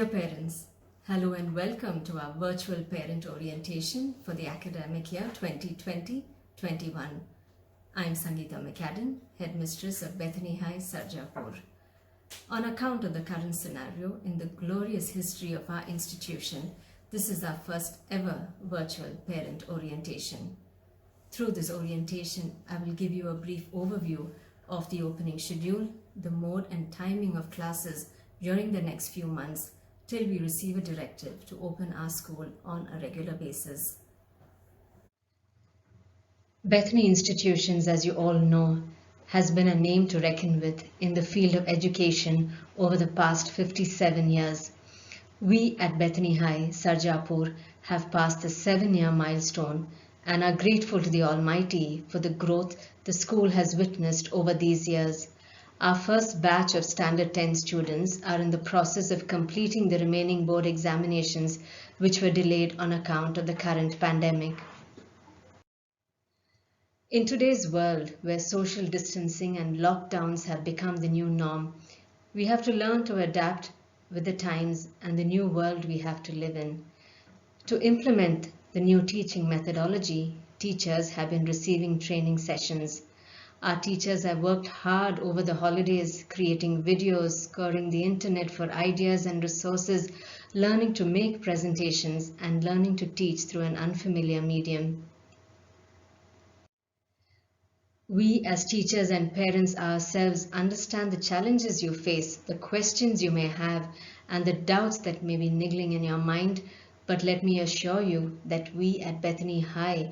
Dear parents, hello and welcome to our virtual parent orientation for the academic year 2020-21. I am Sangeeta McCadden, Headmistress of Bethany High, Sarjapur. On account of the current scenario in the glorious history of our institution, this is our first ever virtual parent orientation. Through this orientation, I will give you a brief overview of the opening schedule, the mode and timing of classes during the next few months till we receive a directive to open our school on a regular basis. Bethany Institutions, as you all know, has been a name to reckon with in the field of education over the past 57 years. We at Bethany High, Sarjapur, have passed the 7-year milestone and are grateful to the Almighty for the growth the school has witnessed over these years. Our first batch of Standard 10 students are in the process of completing the remaining board examinations, which were delayed on account of the current pandemic. In today's world, where social distancing and lockdowns have become the new norm, we have to learn to adapt with the times and the new world we have to live in. To implement the new teaching methodology, teachers have been receiving training sessions. Our teachers have worked hard over the holidays, creating videos, scouring the internet for ideas and resources, learning to make presentations, and learning to teach through an unfamiliar medium. We as teachers and parents ourselves understand the challenges you face, the questions you may have, and the doubts that may be niggling in your mind. But let me assure you that we at Bethany High,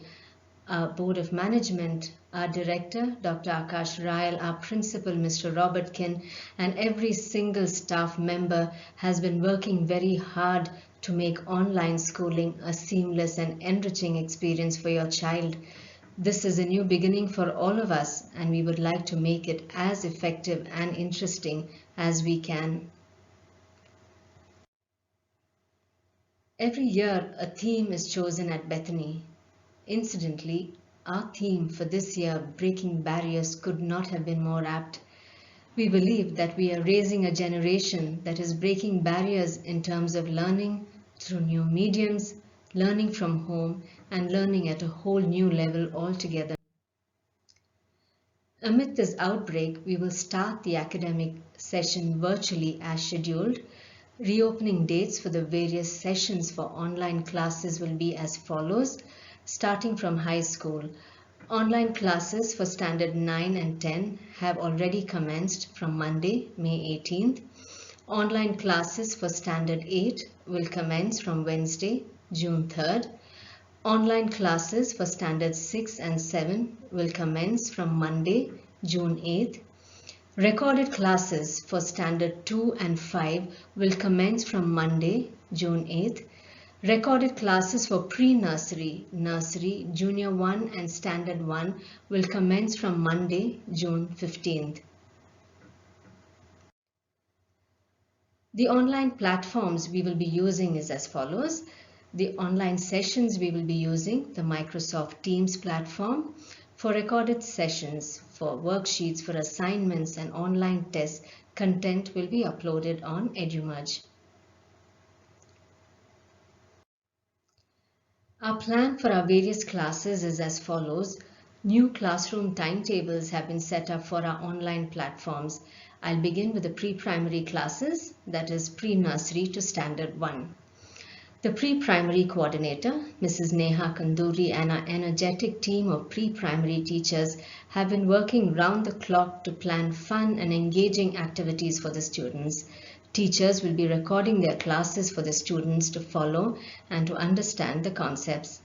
our Board of Management, our Director, Dr. Akash Rayal, our Principal, Mr. Robert Kin, and every single staff member has been working very hard to make online schooling a seamless and enriching experience for your child. This is a new beginning for all of us, and we would like to make it as effective and interesting as we can. Every year, a theme is chosen at Bethany. Incidentally, our theme for this year, Breaking Barriers, could not have been more apt. We believe that we are raising a generation that is breaking barriers in terms of learning through new mediums, learning from home, and learning at a whole new level altogether. Amid this outbreak, we will start the academic session virtually as scheduled. Reopening dates for the various sessions for online classes will be as follows. Starting from high school, online classes for Standard 9 and 10 have already commenced from Monday, May 18th. Online classes for Standard 8 will commence from Wednesday, June 3rd. Online classes for Standard 6 and 7 will commence from Monday, June 8th. Recorded classes for Standard 2 and 5 will commence from Monday, June 8th. Recorded classes for pre-nursery, nursery, junior 1 and standard 1 will commence from Monday, June 15th. The online platforms we will be using is as follows. The online sessions we will be using the Microsoft Teams platform. For recorded sessions, for worksheets, for assignments and online tests, content will be uploaded on EduMerge. Our plan for our various classes is as follows. New classroom timetables have been set up for our online platforms. I'll begin with the pre-primary classes, that is pre-nursery to Standard 1. The pre-primary coordinator, Mrs. Neha Kanduri, and our energetic team of pre-primary teachers have been working round the clock to plan fun and engaging activities for the students. Teachers will be recording their classes for the students to follow and to understand the concepts.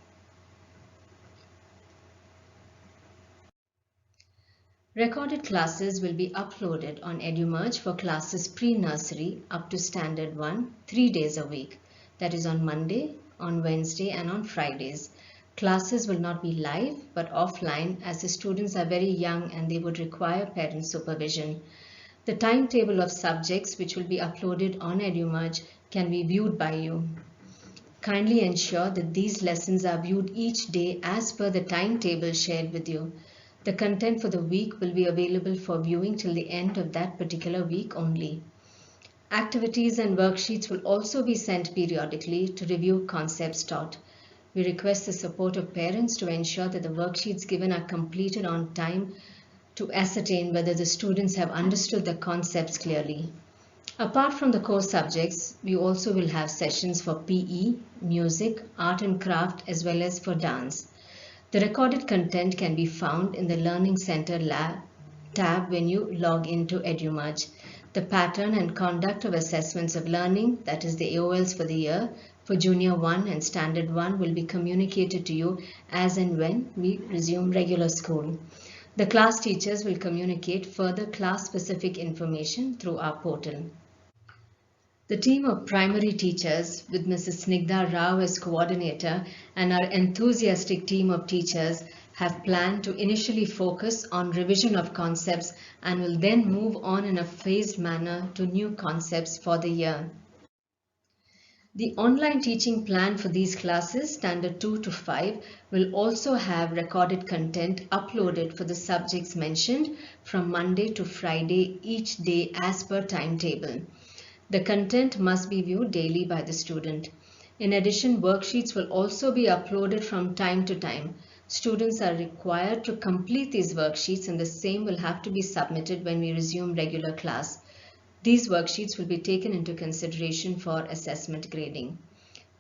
Recorded classes will be uploaded on EduMerge for classes pre-nursery up to Standard 1, 3 days a week. That is on Monday, on Wednesday and on Fridays. Classes will not be live but offline as the students are very young and they would require parent supervision. The timetable of subjects which will be uploaded on EduMerge can be viewed by you. Kindly ensure that these lessons are viewed each day as per the timetable shared with you. The content for the week will be available for viewing till the end of that particular week only. Activities and worksheets will also be sent periodically to review concepts taught. We request the support of parents to ensure that the worksheets given are completed on time to ascertain whether the students have understood the concepts clearly. Apart from the core subjects, we also will have sessions for PE, music, art and craft, as well as for dance. The recorded content can be found in the Learning Center lab tab when you log into EduMerge. The pattern and conduct of assessments of learning, that is the AOLs for the year, for Junior 1 and Standard 1 will be communicated to you as and when we resume regular school. The class teachers will communicate further class-specific information through our portal. The team of primary teachers, with Mrs. Snigdha Rao as coordinator and our enthusiastic team of teachers, have planned to initially focus on revision of concepts and will then move on in a phased manner to new concepts for the year. The online teaching plan for these classes, Standard 2 to 5, will also have recorded content uploaded for the subjects mentioned from Monday to Friday each day as per timetable. The content must be viewed daily by the student. In addition, worksheets will also be uploaded from time to time. Students are required to complete these worksheets and the same will have to be submitted when we resume regular class. These worksheets will be taken into consideration for assessment grading.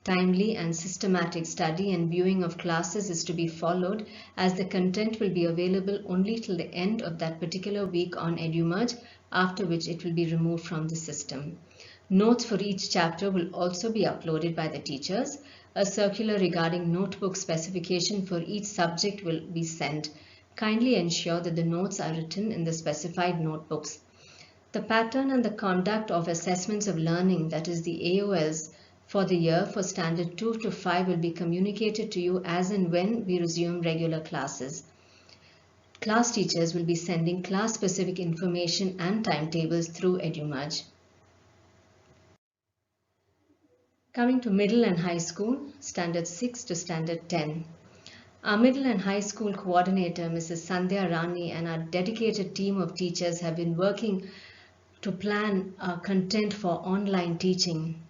Timely and systematic study and viewing of classes is to be followed, as the content will be available only till the end of that particular week on EduMerge, after which it will be removed from the system. Notes for each chapter will also be uploaded by the teachers. A circular regarding notebook specification for each subject will be sent. Kindly ensure that the notes are written in the specified notebooks. The pattern and the conduct of assessments of learning, that is the AOLs, for the year for Standard 2 to 5 will be communicated to you as and when we resume regular classes. Class teachers will be sending class-specific information and timetables through EduMerge. Coming to middle and high school, Standard 6 to Standard 10. Our middle and high school coordinator, Mrs. Sandhya Rani, and our dedicated team of teachers have been working to plan content for online teaching.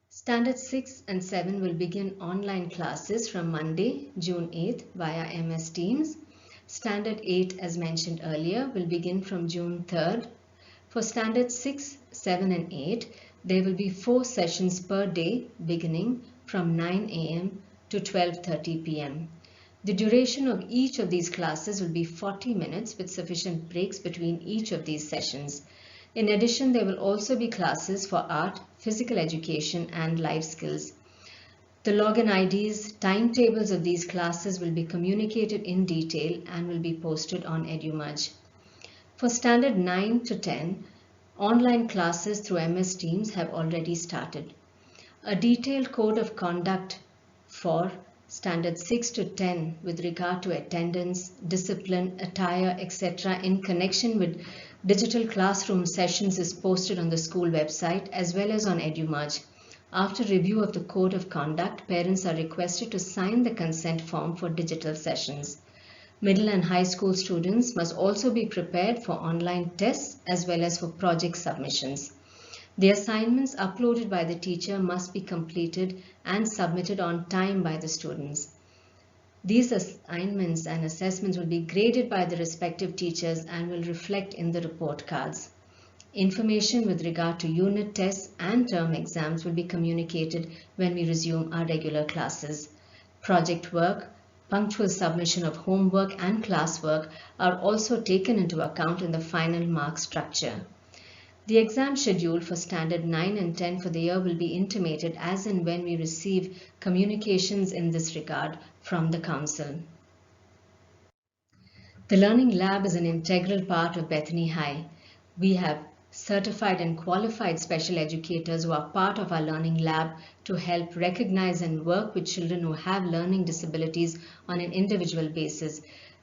Standard 6 and 7 will begin online classes from Monday, June 8th via MS Teams. Standard 8, as mentioned earlier, will begin from June 3rd. For Standard 6, 7 and 8, there will be 4 sessions per day beginning from 9 a.m. to 12:30 p.m. The duration of each of these classes will be 40 minutes with sufficient breaks between each of these sessions. In addition, there will also be classes for art, physical education, and life skills. The login IDs, timetables of these classes will be communicated in detail and will be posted on EduMerge. For Standard 9 to 10, online classes through MS Teams have already started. A detailed code of conduct for Standard 6 to 10 with regard to attendance, discipline, attire, etc. in connection with digital classroom sessions is posted on the school website as well as on EduMerge. After review of the code of conduct, parents are requested to sign the consent form for digital sessions. Middle and high school students must also be prepared for online tests as well as for project submissions. The assignments uploaded by the teacher must be completed and submitted on time by the students. These assignments and assessments will be graded by the respective teachers and will reflect in the report cards. Information with regard to unit tests and term exams will be communicated when we resume our regular classes. Project work, punctual submission of homework and classwork are also taken into account in the final mark structure. The exam schedule for Standard 9 and 10 for the year will be intimated as and when we receive communications in this regard from the Council. The Learning Lab is an integral part of Bethany High. We have certified and qualified special educators who are part of our Learning Lab to help recognize and work with children who have learning disabilities on an individual basis.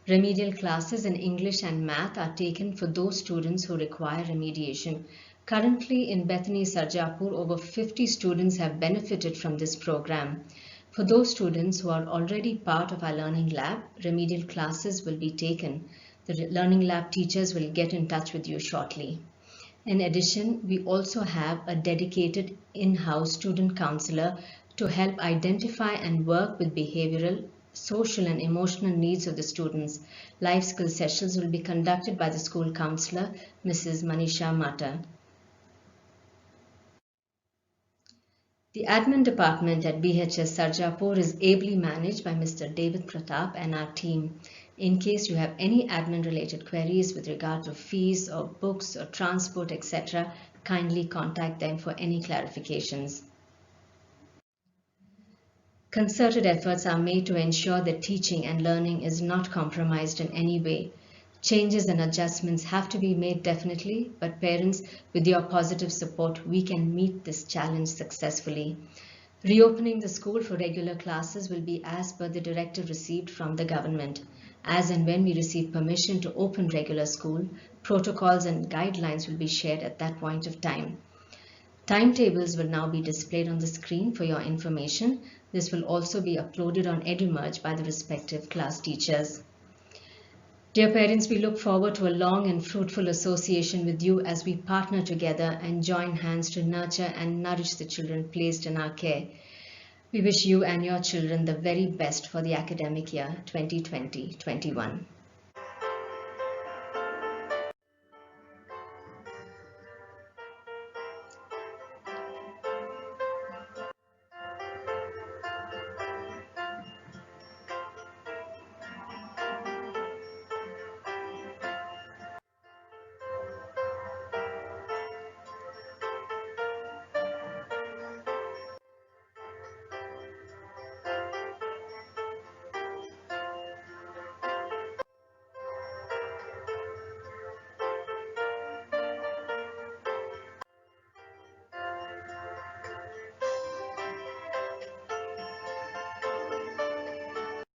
Remedial classes in English and Math are taken for those students who require remediation. Currently in BethanySarjapur, over 50 students have benefited from this program. For those students who are already part of our Learning Lab, remedial classes will be taken. The Learning Lab teachers will get in touch with you shortly. In addition, we also have a dedicated in-house student counselor to help identify and work with behavioral, social and emotional needs of the students. Life skill sessions will be conducted by the school counselor, Mrs. Manisha Mata. The admin department at BHS Sarjapur is ably managed by Mr. David Pratap and our team. In case you have any admin related queries with regard to fees or books or transport, etc., kindly contact them for any clarifications. Concerted efforts are made to ensure that teaching and learning is not compromised in any way. Changes and adjustments have to be made definitely, but parents, with your positive support, we can meet this challenge successfully. Reopening the school for regular classes will be as per the directive received from the government. As and when we receive permission to open regular school, protocols and guidelines will be shared at that point of time. Timetables will now be displayed on the screen for your information. This will also be uploaded on EduMerge by the respective class teachers. Dear parents, we look forward to a long and fruitful association with you as we partner together and join hands to nurture and nourish the children placed in our care. We wish you and your children the very best for the academic year 2020-21.